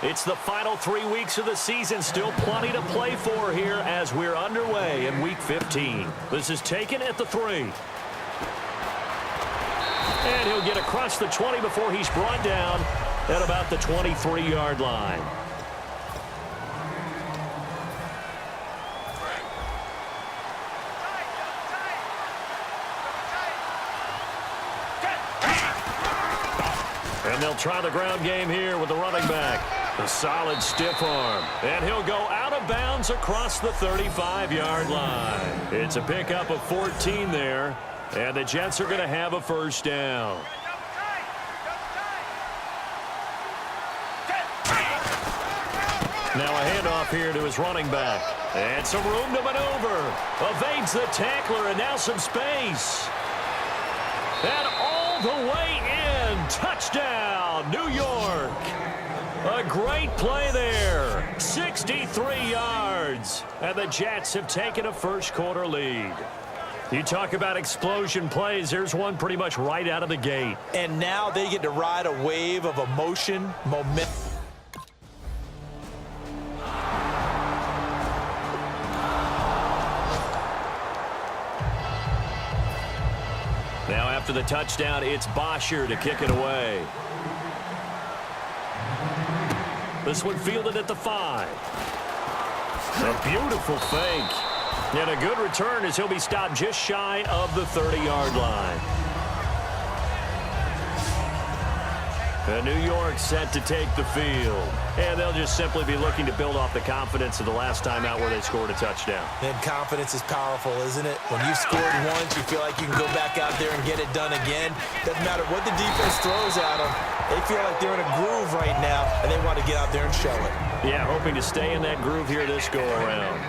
It's the final 3 weeks of the season. Still plenty to play for here as we're underway in Week 15. This is taken at the 3. And he'll get across the 20 before he's brought down at about the 23-yard line. And they'll try the ground game here with the running back. A solid stiff arm. And he'll go out of bounds across the 35-yard line. It's a pickup of 14 there. And the Jets are going to have a first down. Now a handoff here to his running back. And some room to maneuver. Evades the tackler and now some space. And all the way in. Touchdown, New York. A great play there. 63 yards. And the Jets have taken a first-quarter lead. You talk about explosion plays. There's one pretty much right out of the gate. And now they get to ride a wave of emotion, momentum. Now after the touchdown, it's Bosher to kick it away. This one fielded at the 5. A beautiful fake. And a good return as he'll be stopped just shy of the 30-yard line. And New York set to take the field. And they'll just simply be looking to build off the confidence of the last time out where they scored a touchdown. And confidence is powerful, isn't it? When you scored once, you feel like you can go back out there and get it done again. Doesn't matter what the defense throws at them. They feel like they're in a groove right now, and they want to get out there and show it. Yeah, hoping to stay in that groove here this go-around.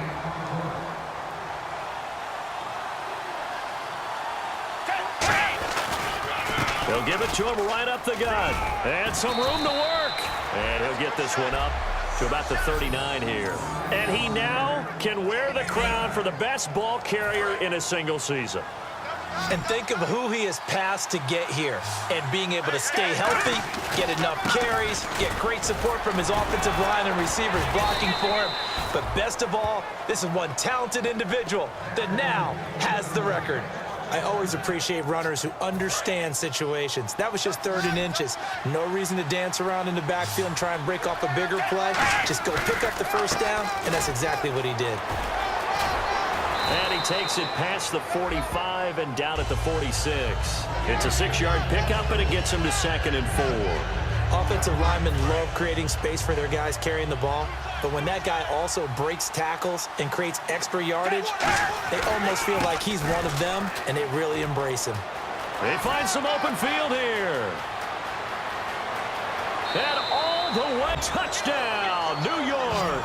They'll give it to him right up the gut. And some room to work. And he'll get this one up to about the 39 here. And he now can wear the crown for the best ball carrier in a single season. And think of who he has passed to get here. And being able to stay healthy, get enough carries, get great support from his offensive line and receivers blocking for him. But best of all, this is one talented individual that now has the record. I always appreciate runners who understand situations. That was just 3rd and inches. No reason to dance around in the backfield and try and break off a bigger play. Just go pick up the first down, and that's exactly what he did. And he takes it past the 45 and down at the 46. It's a 6-yard pickup, and it gets him to 2nd and 4. Offensive linemen love creating space for their guys carrying the ball. But when that guy also breaks tackles and creates extra yardage, they almost feel like he's one of them, and they really embrace him. They find some open field here. And all the way, touchdown, New York.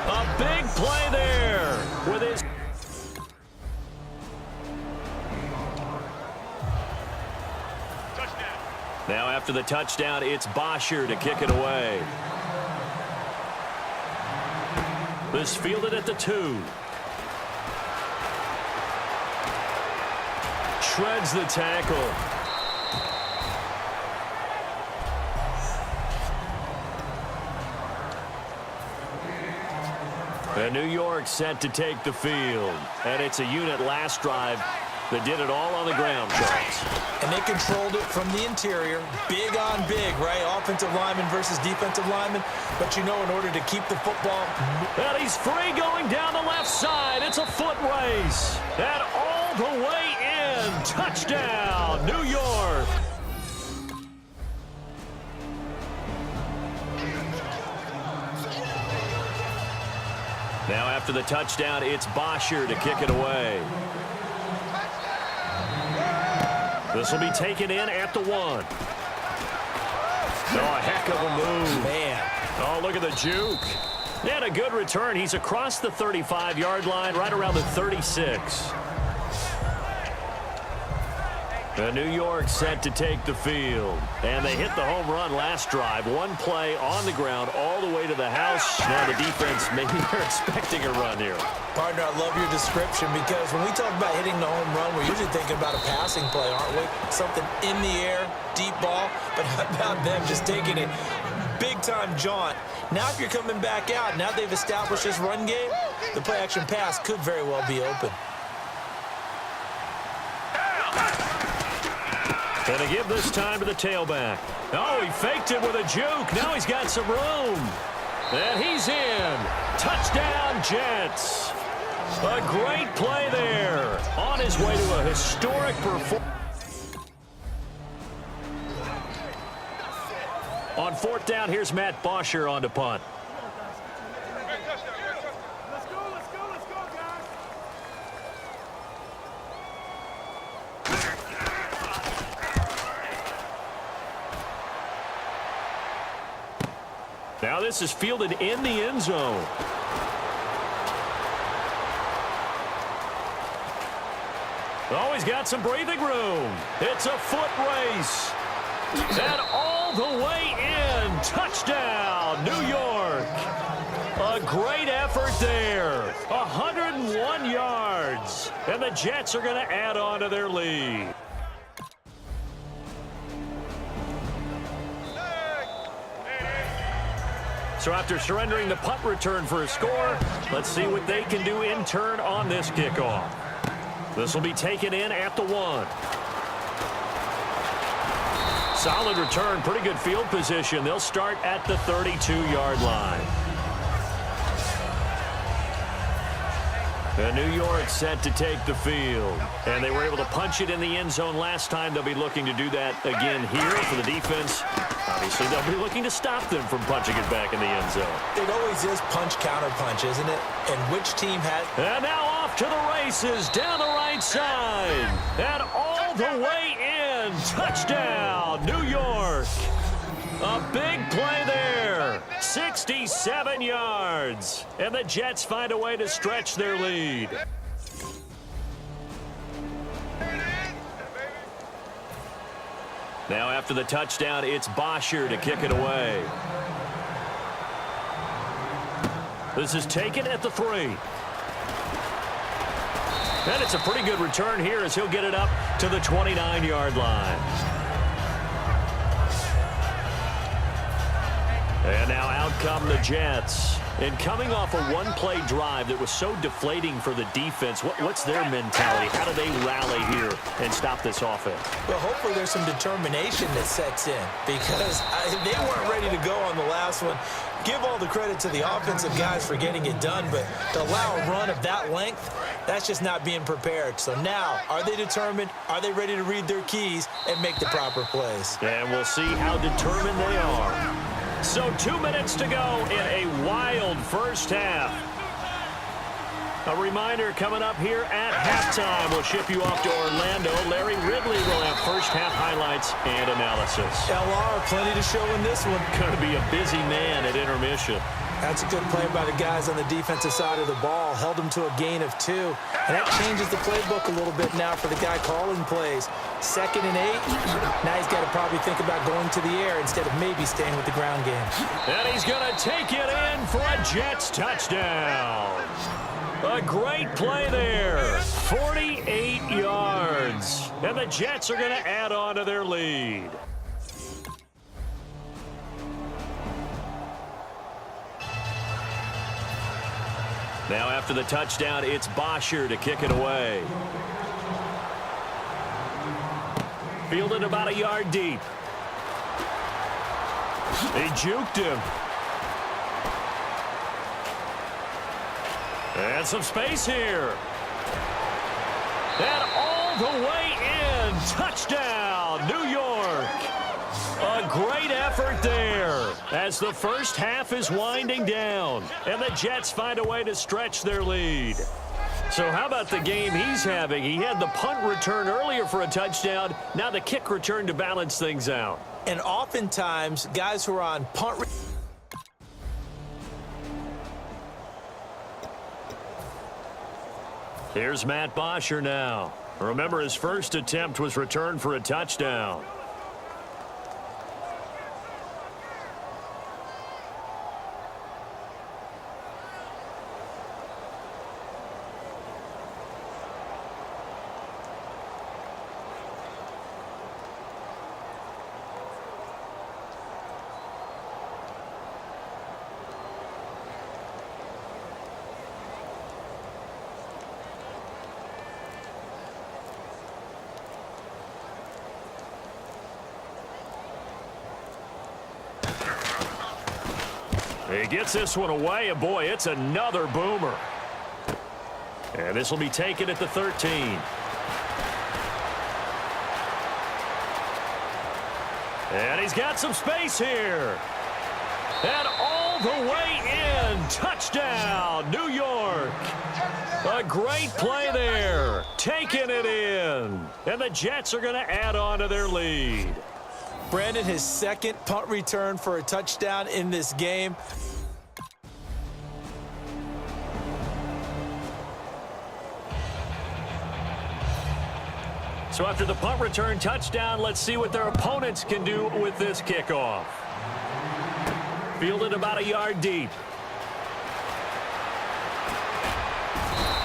A big play there with his... Now after the touchdown, it's Bosher to kick it away. This fielded at the 2. Shreds the tackle. And New York set to take the field. And it's a unit last drive that did it all on the ground, Charles. And they controlled it from the interior. Big on big, right? Offensive lineman versus defensive lineman. But you know, in order to keep the football... And he's free going down the left side. It's a foot race. And all the way in. Touchdown, New York. Now after the touchdown, it's Bosher to kick it away. This will be taken in at the 1. Oh, a heck of a move. Man. Oh, look at the juke. And a good return. He's across the 35-yard line, right around the 36. And New York set to take the field. And they hit the home run last drive. One play on the ground all the way to the house. Now the defense, maybe they're expecting a run here. Partner, I love your description because when we talk about hitting the home run, we're usually thinking about a passing play, aren't we? Something in the air, deep ball. But how about them just taking it big-time jaunt. Now if you're coming back out, now they've established this run game, the play-action pass could very well be open. Gonna give this time to the tailback. Oh, he faked it with a juke. Now he's got some room. And he's in. Touchdown, Jets. A great play there. On his way to a historic performance. On fourth down, here's Matt Bosher on to punt. Now this is fielded in the end zone. Oh, he's got some breathing room. It's a foot race. And all the way in. Touchdown, New York. A great effort there. 101 yards. And the Jets are going to add on to their lead. So after surrendering the punt return for a score, let's see what they can do in turn on this kickoff. This will be taken in at the 1. Solid return, pretty good field position. They'll start at the 32-yard line. And New York set to take the field. And they were able to punch it in the end zone last time. They'll be looking to do that again here for the defense. Obviously, they'll be looking to stop them from punching it back in the end zone. It always is punch-counter-punch, isn't it? And which team has... And now off to the races down the right side. And all the way in. Touchdown, New York. A big play there. 67 yards. And the Jets find a way to stretch their lead. Now after the touchdown, it's Bosher to kick it away. This is taken at the 3. And it's a pretty good return here as he'll get it up to the 29-yard line. And now out come the Jets. And coming off a one-play drive that was so deflating for the defense, what's their mentality? How do they rally here and stop this offense? Well, hopefully there's some determination that sets in because they weren't ready to go on the last one. Give all the credit to the offensive guys for getting it done, but to allow a run of that length, that's just not being prepared. So now, are they determined? Are they ready to read their keys and make the proper plays? And we'll see how determined they are. So 2 minutes to go in a wild first half. A reminder coming up here at halftime. We'll ship you off to Orlando. Larry Ridley will have first half highlights and analysis. LR, plenty to show in this one. Going to be a busy man at intermission. That's a good play by the guys on the defensive side of the ball. Held them to a gain of 2. And that changes the playbook a little bit now for the guy calling plays. 2nd and 8. Now he's got to probably think about going to the air instead of maybe staying with the ground game. And he's going to take it in for a Jets touchdown. A great play there. 48 yards. And the Jets are going to add on to their lead. Now after the touchdown, it's Bosher to kick it away. Fielded about a yard deep. He juked him. And some space here. And all the way in. Touchdown, New York. A great effort there as the first half is winding down. And the Jets find a way to stretch their lead. So how about the game he's having? He had the punt return earlier for a touchdown. Now the kick return to balance things out. And oftentimes, guys who are on punt... Here's Matt Bosher now. Remember, his first attempt was returned for a touchdown. He gets this one away, and boy, it's another boomer. And this will be taken at the 13. And he's got some space here. And all the way in. Touchdown, New York. A great play there. Taking it in. And the Jets are going to add on to their lead. Brandon, his second punt return for a touchdown in this game. So after the punt return touchdown, let's see what their opponents can do with this kickoff. Fielded about a yard deep.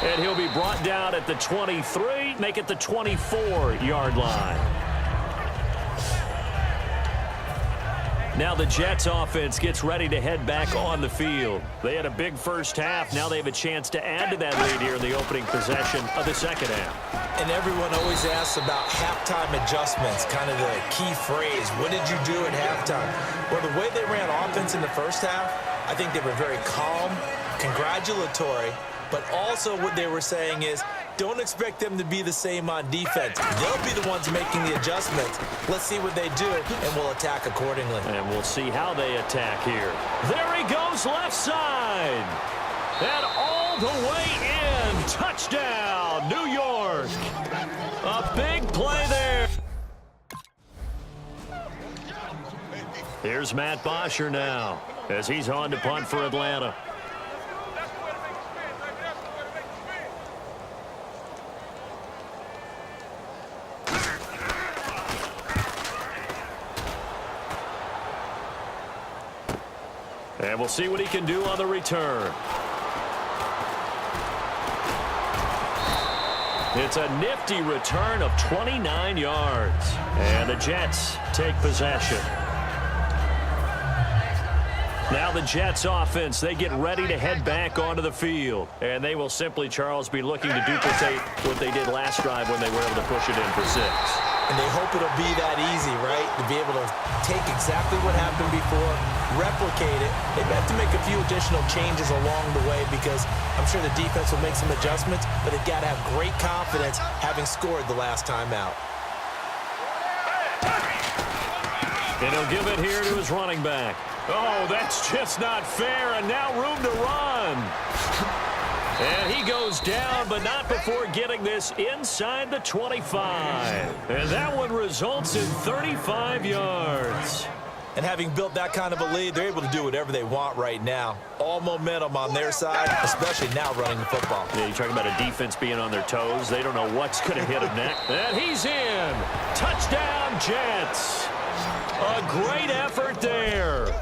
And he'll be brought down at the 23, make it the 24-yard line. Now the Jets offense gets ready to head back on the field. They had a big first half. Now they have a chance to add to that lead here in the opening possession of the second half. And everyone always asks about halftime adjustments, kind of the key phrase. What did you do at halftime? Well, the way they ran offense in the first half, I think they were very calm, congratulatory, but also what they were saying is, don't expect them to be the same on defense. They'll be the ones making the adjustments. Let's see what they do, and we'll attack accordingly. And we'll see how they attack here. There he goes, left side. And all the way in. Touchdown, New York. A big play there. Here's Matt Bosher now as he's on to punt for Atlanta. And we'll see what he can do on the return. It's a nifty return of 29 yards. And the Jets take possession. Now the Jets offense, they get ready to head back onto the field. And they will simply, Charles, be looking to duplicate what they did last drive when they were able to push it in for 6. And they hope it'll be that easy, right? To be able to take exactly what happened before, replicate it. They have to make a few additional changes along the way because I'm sure the defense will make some adjustments, but they've got to have great confidence having scored the last time out. And he'll give it here to his running back. Oh, that's just not fair, and now room to run. And he goes down, but not before getting this inside the 25. And that one results in 35 yards. And having built that kind of a lead, they're able to do whatever they want right now. All momentum on their side, especially now running the football. Yeah, you're talking about a defense being on their toes. They don't know what's going to hit them next. And he's in. Touchdown, Jets. A great effort there.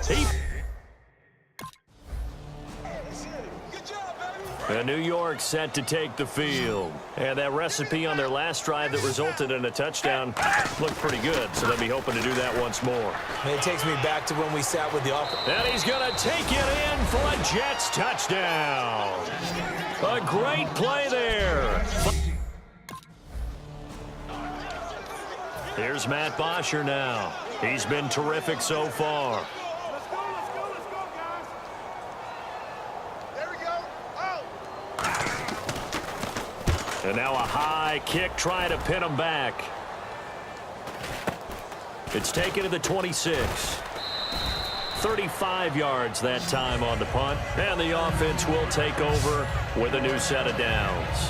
And New York set to take the field. And that recipe on their last drive that resulted in a touchdown looked pretty good, so they'll be hoping to do that once more. And it takes me back to when we sat with the offense. And he's going to take it in for a Jets touchdown. A great play there. Here's Matt Bosher now. He's been terrific so far. And now a high kick trying to pin him back. It's taken to the 26. 35 yards that time on the punt. And the offense will take over with a new set of downs.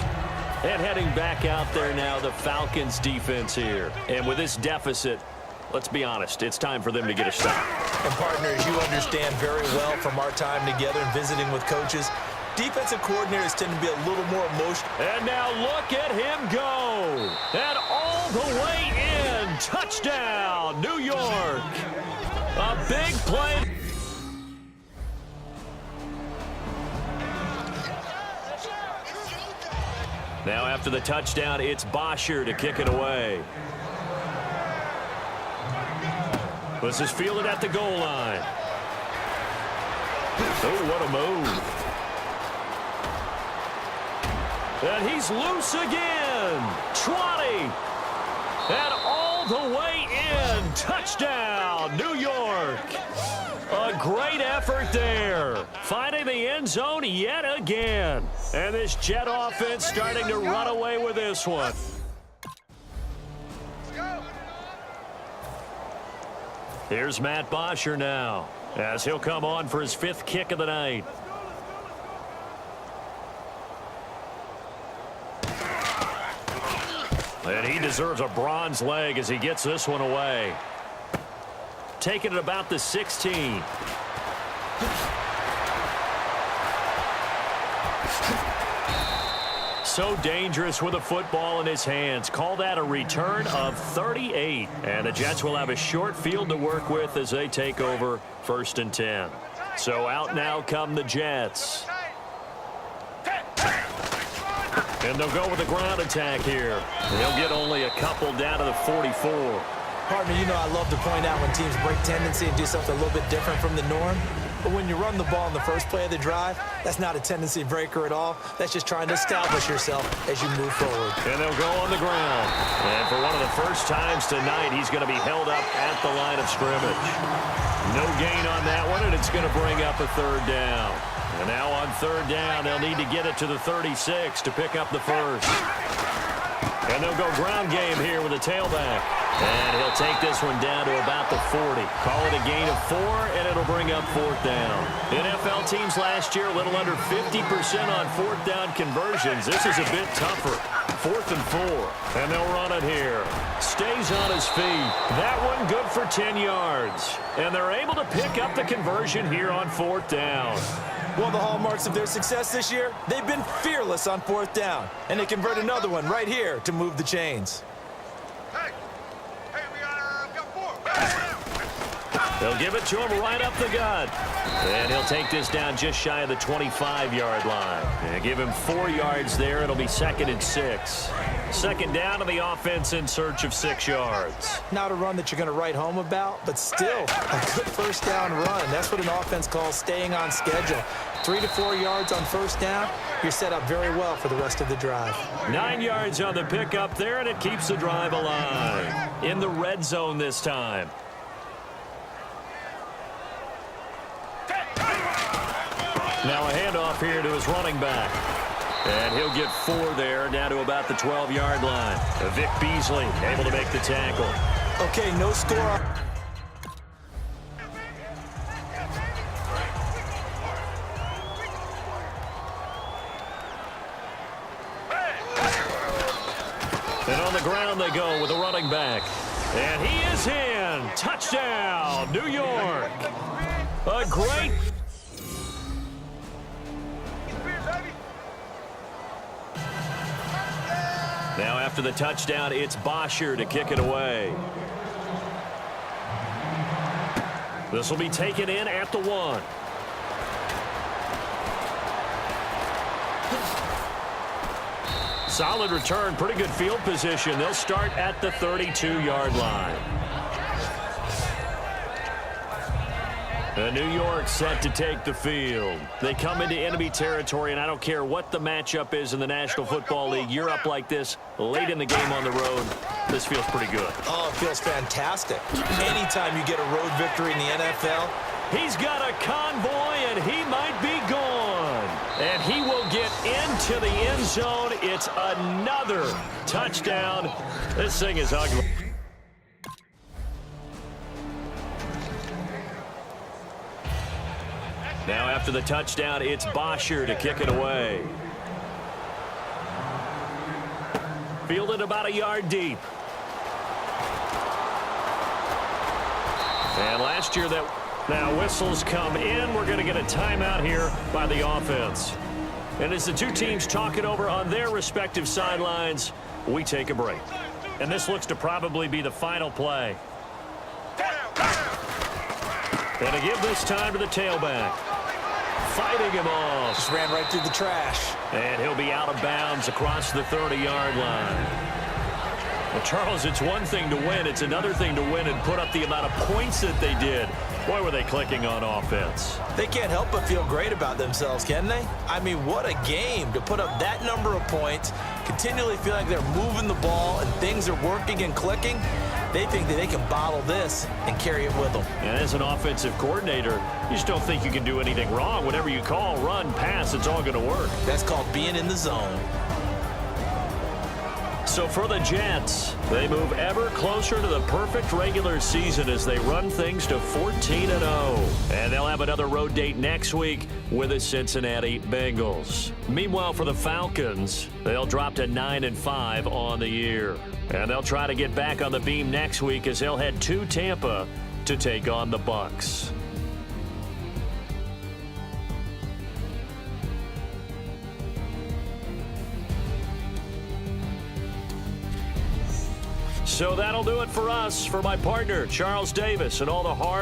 And heading back out there now, the Falcons defense here. And with this deficit, let's be honest, it's time for them to get a stop. And partners, you understand very well from our time together and visiting with coaches, defensive coordinators tend to be a little more emotional. And now look at him go. And all the way in. Touchdown, New York. A big play. Now after the touchdown, it's Bosher to kick it away. This is fielded at the goal line. Oh, what a move. And he's loose again. 20. And all the way in. Touchdown, New York. A great effort there. Finding the end zone yet again. And this Jet offense starting to run away with this one. Here's Matt Bosher now, as he'll come on for his 5th kick of the night. And he deserves a bronze leg as he gets this one away. Taking it about the 16. So dangerous with a football in his hands. Call that a return of 38. And the Jets will have a short field to work with as they take over 1st and 10. So out now come the Jets. And they'll go with a ground attack here. They'll get only a couple down to the 44. Partner, you know I love to point out when teams break tendency and do something a little bit different from the norm. But when you run the ball in the first play of the drive, that's not a tendency breaker at all. That's just trying to establish yourself as you move forward. And they'll go on the ground. And for one of the first times tonight, he's going to be held up at the line of scrimmage. No gain on that one, and it's going to bring up a 3rd down. And now on 3rd down, they'll need to get it to the 36 to pick up the 1st. And they'll go ground game here with a tailback. And he'll take this one down to about the 40. Call it a gain of 4, and it'll bring up 4th down. NFL teams last year, a little under 50% on 4th down conversions. This is a bit tougher. 4th and 4. And they'll run it here. Stays on his feet. That one good for 10 yards. And they're able to pick up the conversion here on 4th down. One of the hallmarks of their success this year, they've been fearless on 4th down. And they convert another one right here to move the chains. They'll give it to him right up the gut. And he'll take this down just shy of the 25-yard line. And give him 4 yards there. It'll be 2nd and 6. 2nd down to the offense in search of 6 yards. Not a run that you're going to write home about, but still a good 1st down run. That's what an offense calls staying on schedule. 3 to 4 yards on 1st down. You're set up very well for the rest of the drive. 9 yards on the pickup there, and it keeps the drive alive. In the red zone this time. Now a handoff here to his running back. And he'll get 4 there, down to about the 12-yard line. Vic Beasley able to make the tackle. Okay, no score. And on the ground they go with the running back. And he is in. Touchdown, New York. A great... Now after the touchdown, it's Bosher to kick it away. This will be taken in at the 1. Solid return, pretty good field position. They'll start at the 32-yard line. New York set to take the field. They come into enemy territory, and I don't care what the matchup is in the National Football League. You're up like this late in the game on the road. This feels pretty good. Oh, it feels fantastic. Anytime you get a road victory in the NFL. He's got a convoy, and he might be gone. And he will get into the end zone. It's another touchdown. This thing is ugly. Now after the touchdown, it's Bosher to kick it away. Fielded about a yard deep. And last year that now whistles come in. We're going to get a timeout here by the offense. And as the two teams talk it over on their respective sidelines, we take a break. And this looks to probably be the final play. And to give this time to the tailback. Fighting him off. Just ran right through the trash. And he'll be out of bounds across the 30-yard line. Well, Charles, it's one thing to win. It's another thing to win and put up the amount of points that they did. Boy, were they clicking on offense. They can't help but feel great about themselves, can they? I mean, what a game to put up that number of points, continually feel like they're moving the ball and things are working and clicking. They think that they can bottle this and carry it with them. And as an offensive coordinator, you just don't think you can do anything wrong. Whatever you call, run, pass, it's all going to work. That's called being in the zone. So for the Jets, they move ever closer to the perfect regular season as they run things to 14-0. And they'll have another road date next week with the Cincinnati Bengals. Meanwhile, for the Falcons, they'll drop to 9-5 on the year. And they'll try to get back on the beam next week as they'll head to Tampa to take on the Bucs. So that'll do it for us. For my partner, Charles Davis, and all the hard